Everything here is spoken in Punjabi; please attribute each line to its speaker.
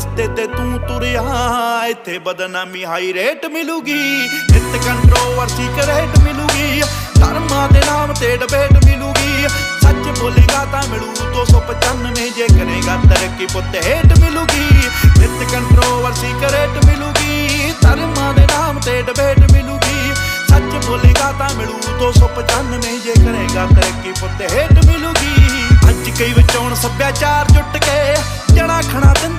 Speaker 1: ਰਸਤੇ ਤੇ ਤੂੰ ਤੁਰਿਆ ਇੱਥੇ ਬਦਨਾਮੀ ਹਾਈ ਰੇਟ ਮਿਲੂਗੀ ਨਿਤ ਕੰਟਰੋਵਰਸੀ ਕਰੇਟ ਮਿਲੂਗੀ ਧਰਮਾਂ ਦੇ ਨਾਮ ਤੇ ਡਿਬੇਟ ਮਿਲੂਗੀ ਸੱਚ ਬੋਲੇਗਾ ਤਾਂ ਮਿਲੂ 295 ਜੇ ਕਰੇਗਾ ਤਰੱਕੀ ਪੁੱਤ ਹੇਟ ਮਿਲੂਗੀ ਨਿਤ ਕੰਟਰੋਵਰਸੀ ਕਰੇਟ ਮਿਲੂਗੀ ਧਰਮਾਂ ਦੇ ਨਾਮ ਤੇ ਡਿਬੇਟ ਮਿਲੂਗੀ ਸੱਚ ਬੋਲੇਗਾ ਤਾਂ ਮਿਲੂ 295 ਜੇ ਕਰੇਗਾ ਤਰੱਕੀ ਪੁੱਤ ਹੇਟ ਮਿਲੂਗੀ ਅੱਜ ਕਈ ਵਿਚੋਂ ਸੱਭਿਆਚਾਰ ਜੁੱਟ